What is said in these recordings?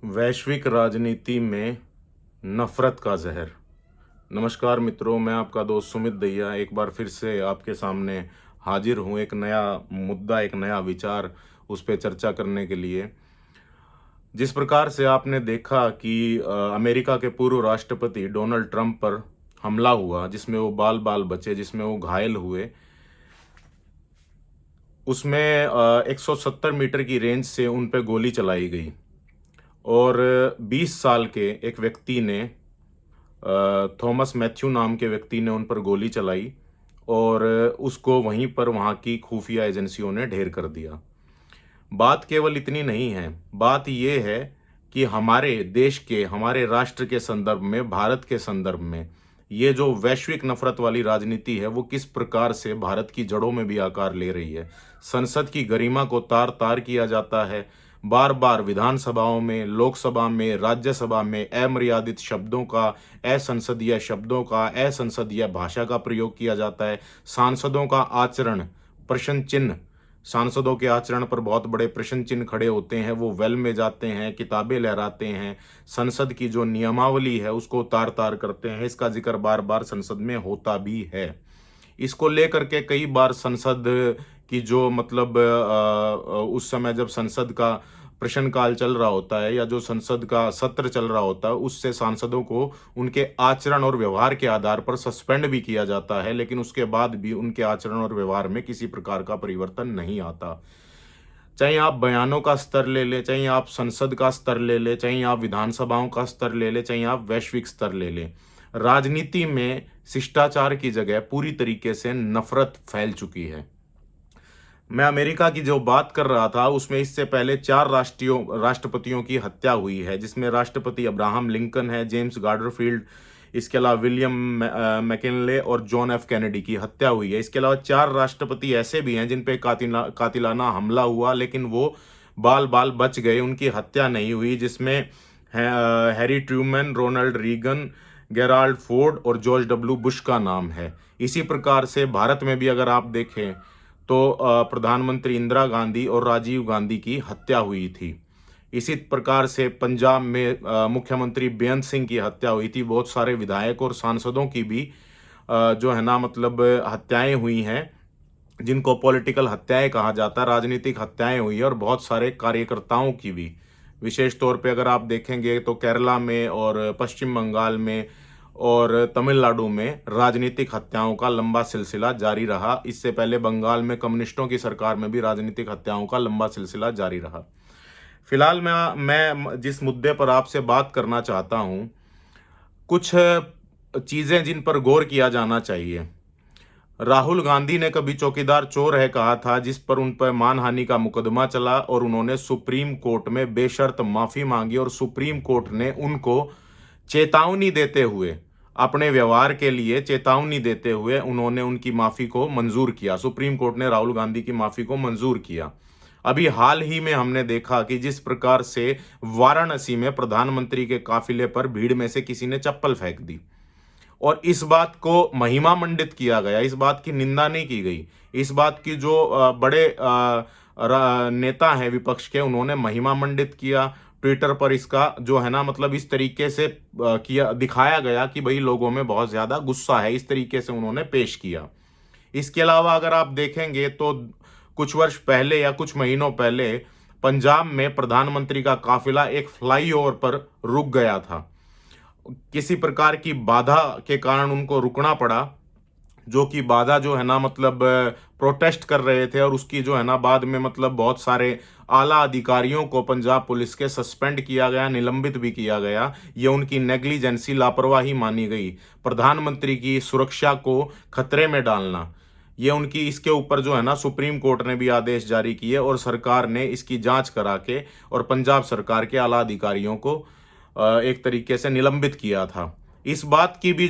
वैश्विक राजनीति में नफरत का जहर। नमस्कार मित्रों, मैं आपका दोस्त सुमित दहिया एक बार फिर से आपके सामने हाजिर हूँ। एक नया मुद्दा, एक नया विचार उस पर चर्चा करने के लिए। जिस प्रकार से आपने देखा कि अमेरिका के पूर्व राष्ट्रपति डोनाल्ड ट्रंप पर हमला हुआ, जिसमें वो बाल बाल बचे, जिसमें वो घायल हुए, उसमें 170 मीटर की रेंज से उन पर गोली चलाई गई और 20 साल के एक व्यक्ति ने, थॉमस मैथ्यू नाम के व्यक्ति ने उन पर गोली चलाई और उसको वहीं पर वहाँ की खुफिया एजेंसियों ने ढेर कर दिया। बात केवल इतनी नहीं है, बात ये है कि हमारे देश के, हमारे राष्ट्र के संदर्भ में, भारत के संदर्भ में ये जो वैश्विक नफरत वाली राजनीति है वो किस प्रकार से भारत की जड़ों में भी आकार ले रही है। संसद की गरिमा को तार तार किया जाता है। बार बार विधानसभाओं में, लोकसभा में, राज्यसभा में अमर्यादित शब्दों का, असंसदीय शब्दों का, असंसदीय भाषा का प्रयोग किया जाता है। सांसदों का आचरण, प्रश्न चिन्ह, सांसदों के आचरण पर बहुत बड़े प्रश्न चिन्ह खड़े होते हैं। वो वेल में जाते हैं, किताबें लहराते हैं, संसद की जो नियमावली है उसको तार तार करते हैं। इसका जिक्र बार बार संसद में होता भी है। इसको लेकर के कई बार संसद की जो उस समय जब संसद का प्रश्नकाल चल रहा होता है या जो संसद का सत्र चल रहा होता है, उससे सांसदों को उनके आचरण और व्यवहार के आधार पर सस्पेंड भी किया जाता है, लेकिन उसके बाद भी उनके आचरण और व्यवहार में किसी प्रकार का परिवर्तन नहीं आता। चाहे आप बयानों का स्तर ले लें, चाहे आप संसद का स्तर ले लें, चाहे आप विधानसभाओं का स्तर ले लें, चाहे आप वैश्विक स्तर ले लें, राजनीति में शिष्टाचार की जगह पूरी तरीके से नफरत फैल चुकी है। मैं अमेरिका की जो बात कर रहा था उसमें इससे पहले 4 राष्ट्रपतियों की हत्या हुई है, जिसमें राष्ट्रपति अब्राहम लिंकन है, जेम्स गार्डरफील्ड, इसके अलावा विलियम मैकिनले और जॉन एफ कैनेडी की हत्या हुई है। इसके अलावा 4 राष्ट्रपति ऐसे भी हैं जिन पे कातिलाना हमला हुआ, लेकिन वो बाल बाल बच गए, उनकी हत्या नहीं हुई, जिसमें Harry Truman, Ronald Reagan, Gerald Ford और जॉर्ज डब्ल्यू बुश का नाम है। इसी प्रकार से भारत में भी अगर आप देखें तो प्रधानमंत्री इंदिरा गांधी और राजीव गांधी की हत्या हुई थी। इसी प्रकार से पंजाब में मुख्यमंत्री बेअंत सिंह की हत्या हुई थी। बहुत सारे विधायक और सांसदों की भी हत्याएं हुई हैं, जिनको पॉलिटिकल हत्याएं कहा जाता है, राजनीतिक हत्याएं हुई है, और बहुत सारे कार्यकर्ताओं की भी। विशेष तौर पे अगर आप देखेंगे तो केरला में और पश्चिम बंगाल में और तमिलनाडु में राजनीतिक हत्याओं का लंबा सिलसिला जारी रहा। इससे पहले बंगाल में कम्युनिस्टों की सरकार में भी राजनीतिक हत्याओं का लंबा सिलसिला जारी रहा। फिलहाल मैं जिस मुद्दे पर आपसे बात करना चाहता हूं, कुछ चीजें जिन पर गौर किया जाना चाहिए। राहुल गांधी ने कभी चौकीदार चोर है कहा था, जिस पर उन पर मानहानि का मुकदमा चला और उन्होंने सुप्रीम कोर्ट में बेशर्त माफी मांगी और सुप्रीम कोर्ट ने उनको चेतावनी देते हुए, अपने व्यवहार के लिए चेतावनी देते हुए उन्होंने उनकी माफी को मंजूर किया। सुप्रीम कोर्ट ने राहुल गांधी की माफी को मंजूर किया। अभी हाल ही में हमने देखा कि जिस प्रकार से वाराणसी में प्रधानमंत्री के काफिले पर भीड़ में से किसी ने चप्पल फेंक दी और इस बात को महिमा मंडित किया गया, इस बात की निंदा नहीं की गई। इस बात की जो बड़े नेता हैं विपक्ष के, उन्होंने महिमा मंडित किया। ट्विटर पर इसका इस तरीके से किया, दिखाया गया कि भाई लोगों में बहुत ज्यादा गुस्सा है, इस तरीके से उन्होंने पेश किया। इसके अलावा अगर आप देखेंगे तो कुछ वर्ष पहले या कुछ महीनों पहले पंजाब में प्रधानमंत्री का काफिला एक फ्लाईओवर पर रुक गया था। किसी प्रकार की बाधा के कारण उनको रुकना पड़ा, जो कि बाधा प्रोटेस्ट कर रहे थे, और उसकी बाद में बहुत सारे आला अधिकारियों को पंजाब पुलिस के सस्पेंड किया गया, निलंबित भी किया गया। ये उनकी नेग्लिजेंसी, लापरवाही मानी गई। प्रधानमंत्री की सुरक्षा को खतरे में डालना, ये उनकी, इसके ऊपर सुप्रीम कोर्ट ने भी आदेश जारी किए और सरकार ने इसकी जांच करा के और पंजाब सरकार के आला अधिकारियों को एक तरीके से निलंबित किया था। इस बात की भी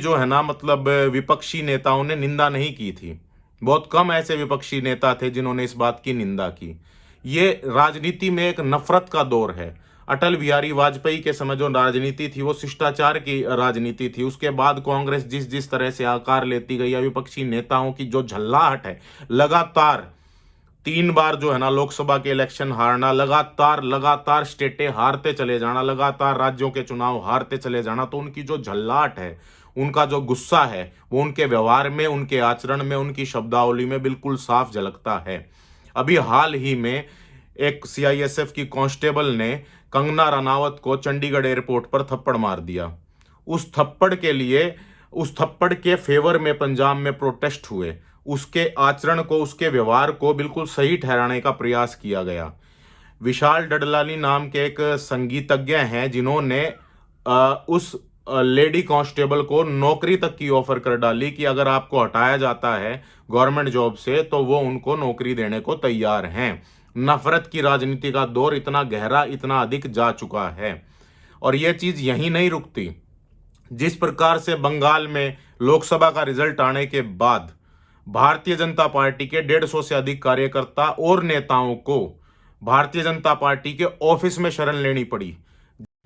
विपक्षी नेताओं ने निंदा नहीं की थी। बहुत कम ऐसे विपक्षी नेता थे जिन्होंने इस बात की निंदा की। ये राजनीति में एक नफरत का दौर है। अटल बिहारी वाजपेयी के समय जो राजनीति थी वो शिष्टाचार की राजनीति थी। उसके बाद कांग्रेस जिस जिस तरह से आकार लेती गई या विपक्षी नेताओं की जो झल्लाहट है लगातार, 3 बार जो है ना लोकसभा के इलेक्शन हारना, लगातार लगातार स्टेटें हारते चले जाना, लगातार राज्यों के चुनाव हारते चले जाना, तो उनकी जो झल्लाहट है, उनका जो गुस्सा है, वो उनके व्यवहार में, उनके आचरण में, उनकी शब्दावली में बिल्कुल साफ झलकता है। अभी हाल ही में एक सीआईएसएफ की कांस्टेबल ने कंगना रनावत को चंडीगढ़ एयरपोर्ट पर थप्पड़ मार दिया। उस थप्पड़ के लिए, उस थप्पड़ के फेवर में पंजाब में प्रोटेस्ट हुए। उसके आचरण को, उसके व्यवहार को बिल्कुल सही ठहराने का प्रयास किया गया। विशाल डडलानी नाम के एक संगीतज्ञ हैं जिन्होंने उस लेडी कांस्टेबल को नौकरी तक की ऑफर कर डाली कि अगर आपको हटाया जाता है गवर्नमेंट जॉब से तो वो उनको नौकरी देने को तैयार हैं। नफरत की राजनीति का दौर इतना गहरा, इतना अधिक जा चुका है। और यह चीज यहीं नहीं रुकती। जिस प्रकार से बंगाल में लोकसभा का रिजल्ट आने के बाद भारतीय जनता पार्टी के 150 से अधिक कार्यकर्ता और नेताओं को भारतीय जनता पार्टी के ऑफिस में शरण लेनी पड़ी।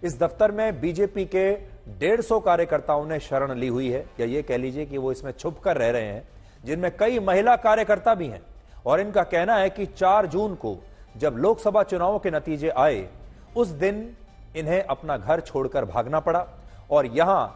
इस दफ्तर में बीजेपी के 150 कार्यकर्ताओं ने शरण ली हुई है, या ये कह लीजिए कि वो इसमें छुप कर रह रहे हैं, जिनमें कई महिला कार्यकर्ता भी हैं। और इनका कहना है कि 4 जून को जब लोकसभा चुनावों के नतीजे आए, उस दिन इन्हें अपना घर छोड़कर भागना पड़ा और यहां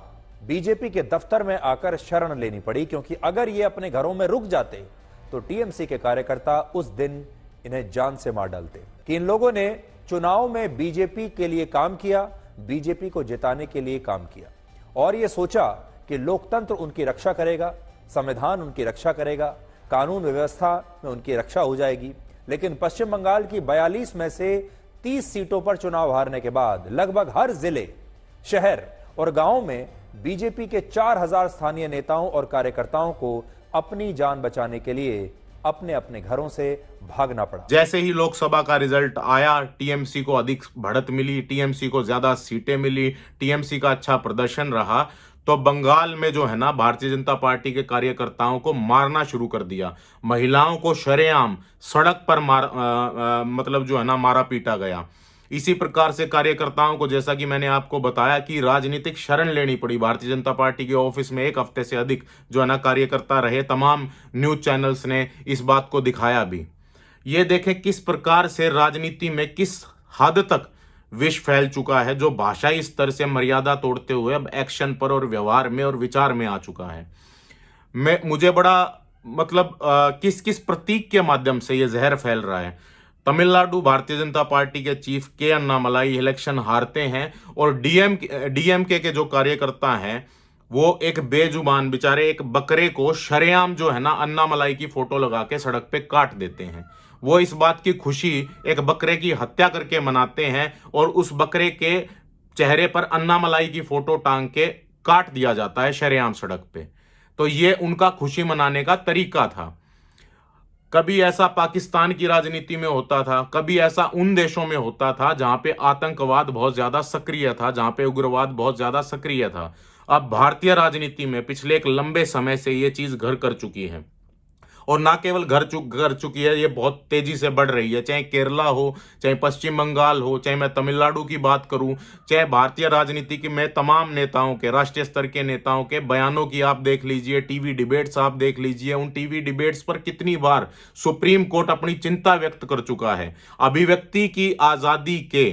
बीजेपी के दफ्तर में आकर शरण लेनी पड़ी, क्योंकि अगर ये अपने घरों में रुक जाते तो टीएमसी के कार्यकर्ता उस दिन इन्हें जान से मार डालते। कि इन लोगों ने चुनाव में बीजेपी के लिए काम किया, बीजेपी को जिताने के लिए काम किया और यह सोचा कि लोकतंत्र उनकी रक्षा करेगा, संविधान उनकी रक्षा करेगा, कानून व्यवस्था में उनकी रक्षा हो जाएगी। लेकिन पश्चिम बंगाल की 42 में से 30 सीटों पर चुनाव हारने के बाद लगभग हर जिले, शहर और गांव में बीजेपी के 4000 स्थानीय नेताओं और कार्यकर्ताओं को अपनी जान बचाने के लिए अपने अपने घरों से भागना पड़ा। जैसे ही लोकसभा का रिजल्ट आया, टीएमसी को अधिक बढ़त मिली, टीएमसी को ज्यादा सीटें मिली, टीएमसी का अच्छा प्रदर्शन रहा, तो बंगाल में जो है ना भारतीय जनता पार्टी के कार्यकर्ताओं को मारना शुरू कर दिया। महिलाओं को शरेआम सड़क पर मतलब जो है ना मारा पीटा गया। इसी प्रकार से कार्यकर्ताओं को, जैसा कि मैंने आपको बताया, कि राजनीतिक शरण लेनी पड़ी। भारतीय जनता पार्टी के ऑफिस में 1 हफ्ते से अधिक जो है ना कार्यकर्ता रहे। तमाम न्यूज चैनल्स ने इस बात को दिखाया भी। ये देखें किस प्रकार से राजनीति में किस हद तक विष फैल चुका है, जो भाषाई स्तर से मर्यादा तोड़ते हुए अब एक्शन पर और व्यवहार में और विचार में आ चुका है। मुझे बड़ा मतलब किस किस प्रतीक के माध्यम से ये जहर फैल रहा है। तमिलनाडु भारतीय जनता पार्टी के चीफ के अन्नामलाई इलेक्शन हारते हैं और डीएमके के जो कार्यकर्ता हैं वो एक बेजुबान बेचारे एक बकरे को शरेआम जो है ना अन्नामलाई की फोटो लगा के सड़क पे काट देते हैं। वो इस बात की खुशी एक बकरे की हत्या करके मनाते हैं और उस बकरे के चेहरे पर अन्नामलाई की फोटो टांग के काट दिया जाता है शरेआम सड़क पे। तो ये उनका खुशी मनाने का तरीका था। कभी ऐसा पाकिस्तान की राजनीति में होता था, कभी ऐसा उन देशों में होता था जहां पे आतंकवाद बहुत ज्यादा सक्रिय था, जहां पे उग्रवाद बहुत ज्यादा सक्रिय था। अब भारतीय राजनीति में पिछले एक लंबे समय से ये चीज घर कर चुकी है और ना केवल कर चुकी है, ये बहुत तेजी से बढ़ रही है। चाहे केरला हो, चाहे पश्चिम बंगाल हो, चाहे मैं तमिलनाडु की बात करूं, चाहे भारतीय राजनीति की मैं तमाम नेताओं के, राष्ट्रीय स्तर के नेताओं के बयानों की आप देख लीजिए, टीवी डिबेट्स आप देख लीजिए। उन टीवी डिबेट्स पर कितनी बार सुप्रीम कोर्ट अपनी चिंता व्यक्त कर चुका है। अभिव्यक्ति की आजादी के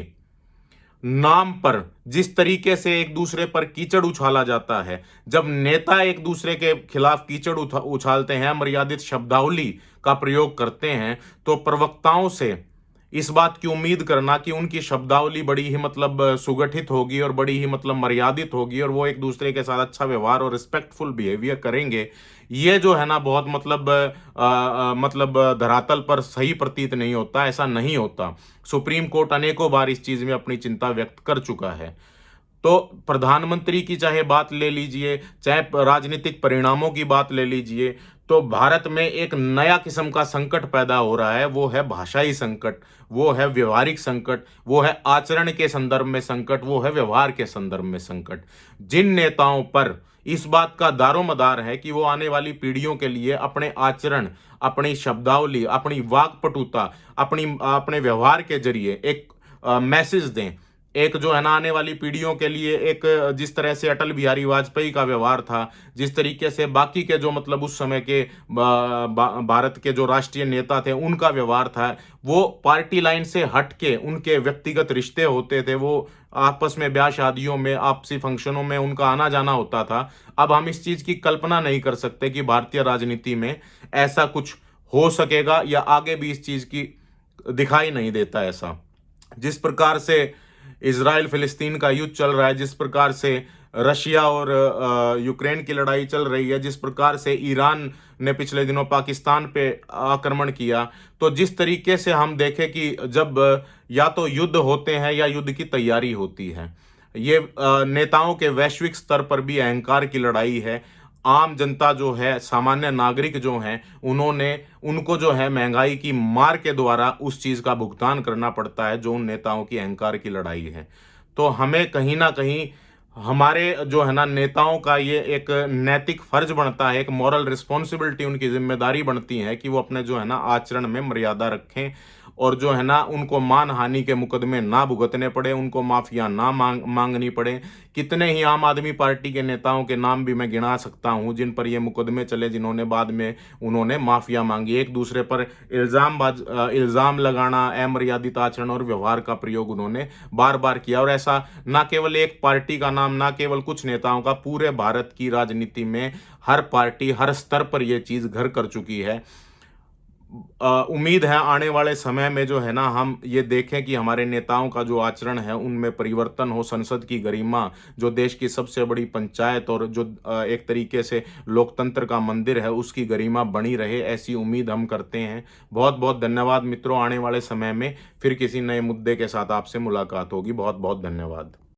नाम पर जिस तरीके से एक दूसरे पर कीचड़ उछाला जाता है, जब नेता एक दूसरे के खिलाफ कीचड़ उछालते हैं, मर्यादित शब्दावली का प्रयोग करते हैं, तो प्रवक्ताओं से इस बात की उम्मीद करना कि उनकी शब्दावली बड़ी ही मतलब सुगठित होगी और बड़ी ही मतलब मर्यादित होगी और वो एक दूसरे के साथ अच्छा व्यवहार और रिस्पेक्टफुल बिहेवियर करेंगे, ये जो है ना बहुत मतलब धरातल पर सही प्रतीत नहीं होता। ऐसा नहीं होता। सुप्रीम कोर्ट अनेकों बार इस चीज में अपनी चिंता व्यक्त कर चुका है। तो प्रधानमंत्री की चाहे बात ले लीजिए, चाहे राजनीतिक परिणामों की बात ले लीजिए, तो भारत में एक नया किस्म का संकट पैदा हो रहा है। वो है भाषाई संकट, वो है व्यवहारिक संकट, वो है आचरण के संदर्भ में संकट, वो है व्यवहार के संदर्भ में संकट। जिन नेताओं पर इस बात का दारोमदार है कि वो आने वाली पीढ़ियों के लिए अपने आचरण, अपनी शब्दावली, अपनी वाक्पटुता, अपने व्यवहार के जरिए एक मैसेज दें एक जो है ना आने वाली पीढ़ियों के लिए एक जिस तरह से अटल बिहारी वाजपेयी का व्यवहार था, जिस तरीके से बाकी के जो मतलब उस समय के भारत के जो राष्ट्रीय नेता थे उनका व्यवहार था, वो पार्टी लाइन से हट के उनके व्यक्तिगत रिश्ते होते थे, वो आपस में ब्याह शादियों में आपसी फंक्शनों में उनका आना जाना होता था। अब हम इस चीज की कल्पना नहीं कर सकते कि भारतीय राजनीति में ऐसा कुछ हो सकेगा, या आगे भी इस चीज की दिखाई नहीं देता ऐसा। जिस प्रकार से इजराइल फिलिस्तीन का युद्ध चल रहा है, जिस प्रकार से रशिया और यूक्रेन की लड़ाई चल रही है, जिस प्रकार से ईरान ने पिछले दिनों पाकिस्तान पे आक्रमण किया, तो जिस तरीके से हम देखें कि जब या तो युद्ध होते हैं या युद्ध की तैयारी होती है, ये नेताओं के वैश्विक स्तर पर भी अहंकार की लड़ाई है। आम जनता जो है, सामान्य नागरिक जो हैं, उनको जो है महंगाई की मार के द्वारा उस चीज का भुगतान करना पड़ता है जो उन नेताओं की अहंकार की लड़ाई है। तो हमें कहीं ना कहीं हमारे जो है ना नेताओं का ये एक नैतिक फर्ज बनता है, एक मॉरल रिस्पॉन्सिबिलिटी, उनकी जिम्मेदारी बनती है कि वो अपने जो है ना आचरण में मर्यादा रखें, और जो है ना उनको मानहानि के मुकदमे ना भुगतने पड़े, उनको माफिया ना मांगनी पड़े। कितने ही आम आदमी पार्टी के नेताओं के नाम भी मैं गिना सकता हूं जिन पर ये मुकदमे चले, जिन्होंने बाद में उन्होंने माफिया मांगी, एक दूसरे पर इल्जाम लगाना, अमर्यादित आचरण और व्यवहार का प्रयोग उन्होंने बार बार किया। और ऐसा ना केवल एक पार्टी का नाम, ना केवल कुछ नेताओं का, पूरे भारत की राजनीति में हर पार्टी हर स्तर पर यह चीज घर कर चुकी है। उम्मीद है आने वाले समय में जो है ना हम ये देखें कि हमारे नेताओं का जो आचरण है उनमें परिवर्तन हो, संसद की गरिमा, जो देश की सबसे बड़ी पंचायत और जो एक तरीके से लोकतंत्र का मंदिर है, उसकी गरिमा बनी रहे, ऐसी उम्मीद हम करते हैं। बहुत बहुत धन्यवाद मित्रों। आने वाले समय में फिर किसी नए मुद्दे के साथ आपसे मुलाकात होगी। बहुत बहुत धन्यवाद।